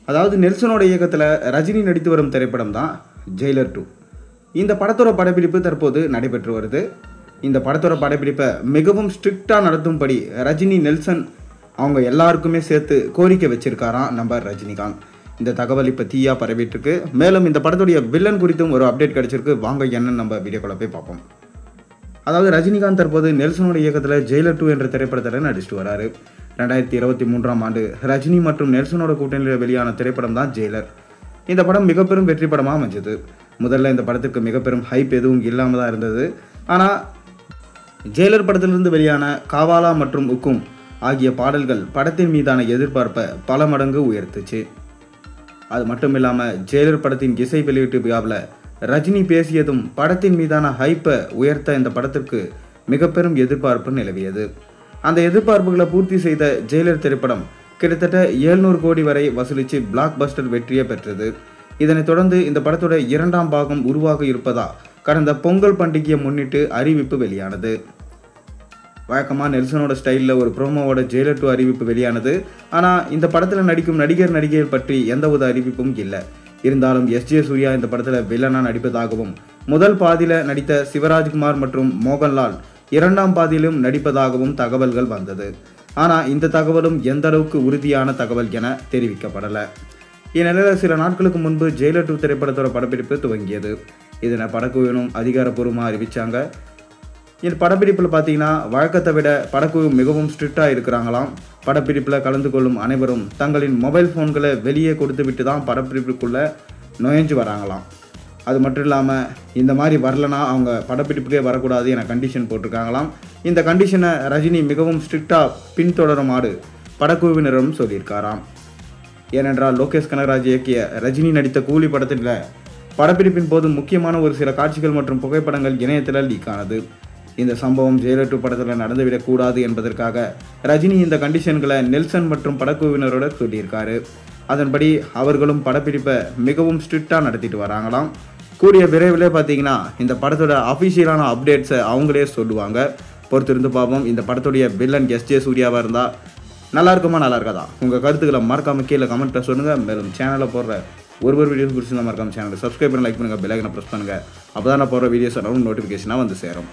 அதாவது நெல்சனோட இயக்கத்தில் ரஜினி நடித்து வரும் திரைப்படம் தான் ஜெயிலர் 2. இந்த படத்தோட படப்பிடிப்பு தற்போது நடைபெற்று வருது. இந்த படத்தோட படப்பிடிப்பை மிகவும் ஸ்ட்ரிக்டாக நடத்தும்படி ரஜினி நெல்சன் அவங்க எல்லாருக்குமே சேர்த்து கோரிக்கை வச்சிருக்காராம் நம்ம ரஜினிகாந்த். இந்த தகவல் இப்போ தீயா பரவிட்டுருக்கு. மேலும் இந்த படத்துடைய வில்லன் குறித்தும் ஒரு அப்டேட் கிடைச்சிருக்கு. வாங்க என்னன்னு நம்ம வீடியோக்குள்ள போய் பார்ப்போம். அதாவது ரஜினிகாந்த் தற்போது நெல்சனோட இயக்கத்தில் ஜெயிலர் 2 என்ற திரைப்படத்தில் நடிச்சுட்டு வராரு. 2023ஆம் ஆண்டு ரஜினி மற்றும் நெல்சனோட கூட்டணியில் வெளியான திரைப்படம் தான் ஜெயிலர். இந்த படம் மிக பெரும் வெற்றி படமாக அமைஞ்சது. முதல்ல இந்த படத்துக்கு மிக பெரும் ஹைப் எதுவும் இல்லாமல் தான் இருந்தது. ஆனால் ஜெயிலர் படத்திலிருந்து வெளியான காவாலா மற்றும் உக்கும் ஆகிய பாடல்கள் படத்தின் மீதான எதிர்பார்ப்பை பல மடங்கு உயர்த்துச்சு. அது மட்டும் இல்லாமல் ஜெயிலர் படத்தின் இசை வெளியீட்டு விழாவில் ரஜினி பேசியதும் படத்தின் மீதான ஹைப்பை உயர்த்த இந்த படத்திற்கு மிக பெரும் எதிர்பார்ப்பு நிலவியது. அந்த எதிர்பார்ப்புகளை பூர்த்தி செய்த ஜெயிலர் திரைப்படம் கிட்டத்தட்ட 700 கோடி வரை வசூலித்து பிளாக் பஸ்டர் வெற்றியை பெற்றது. இதனைத் தொடர்ந்து இந்த படத்தோட 2ஆம் பாகம் உருவாக இருப்பதா கடந்த பொங்கல் பண்டிகையை முன்னிட்டு அறிவிப்பு வெளியானது. வழக்கமாக நெல்சனோட ஸ்டைலில் ஒரு ப்ரோமோவோட ஜெயிலர் 2 அறிவிப்பு வெளியானது. ஆனால் இந்த படத்தில் நடிக்கும் நடிகைகள் பற்றி எந்த ஒரு அறிவிப்பும் இல்லை. இருந்தாலும் எஸ்.ஜே. சூர்யா இந்த படத்தில் வில்லனாக நடிப்பதாகவும், முதல் பாதியில் நடித்த சிவராஜ்குமார் மற்றும் மோகன்லால் 2ஆம் பாதியிலும் நடிப்பதாகவும் தகவல்கள் வந்தது. ஆனால் இந்த தகவலும் எந்த அளவுக்கு உறுதியான தகவல் என தெரிவிக்கப்படலை. இந்நிலையில் சில நாட்களுக்கு முன்பு ஜெயிலர் 2 திரைப்படத்தோட படப்பிடிப்பு துவங்கியது. இதனை படக்குழுவினும் அதிகாரப்பூர்வமாக அறிவித்தாங்க. இந்த படப்பிடிப்பில் பார்த்தீங்கன்னா வழக்கத்தை விட படக்குழு மிகவும் ஸ்ட்ரிக்டாக இருக்கிறாங்களாம். படப்பிடிப்பில் கலந்து கொள்ளும் அனைவரும் தங்களின் மொபைல் ஃபோன்களை வெளியே கொடுத்து விட்டு தான் படப்பிடிப்புக்குள்ளே நுழைஞ்சு வராங்களாம். அது மட்டும் இல்லாமல் இந்த மாதிரி வரலனா அவங்க படப்பிடிப்புக்கே வரக்கூடாது என கண்டிஷன் போட்டிருக்காங்களாம். இந்த கண்டிஷனை ரஜினி மிகவும் ஸ்ட்ரிக்டாக பின்தொடருமாறு படக்குழுவினரும் சொல்லியிருக்காராம். ஏனென்றால் லோகேஷ் கனகராஜ் இயக்கிய ரஜினி நடித்த கூலி படத்தில் படப்பிடிப்பின் போது முக்கியமான ஒரு சில காட்சிகள் மற்றும் புகைப்படங்கள் இணையத்தில் லீக் ஆனது. இந்த சம்பவம் ஜெயிலர் 2 படத்தில் நடந்துவிடக்கூடாது என்பதற்காக ரஜினி இந்த கண்டிஷன்களை நெல்சன் மற்றும் படக்குழுவினரோட சொல்லியிருக்காரு. அதன்படி அவர்களும் படப்பிடிப்பை மிகவும் ஸ்ட்ரிக்டாக நடத்திட்டு வராங்களாம். கூடிய விரைவில் பார்த்தீங்கன்னா இந்த படத்தோட அஃபிஷியலான அப்டேட்ஸை அவங்களே சொல்லுவாங்க. பொறுத்திருந்து பார்ப்போம். இந்த படத்துடைய வில்லன் எஸ்.ஜே. சூர்யாவாக இருந்தால் நல்லா இருக்குமா நல்லா இருக்காதா? உங்கள் கருத்துக்களை மறக்காமல் கீழே கமெண்ட்டில் சொல்லுங்கள். மேலும் சேனலில் போடுற ஒரு வீடியோஸ் பிடிச்சிருந்தா மறக்காமல் சேனலை சப்ஸ்கிரைப் பண்ணி லைக் பண்ணுங்கள், பெல் ஐக்கனை ப்ரெஸ் பண்ணுங்கள். அப்போ தான் நான் போடுற வீடியோஸ் நோட்டிஃபிகேஷனாக வந்து சேரும்.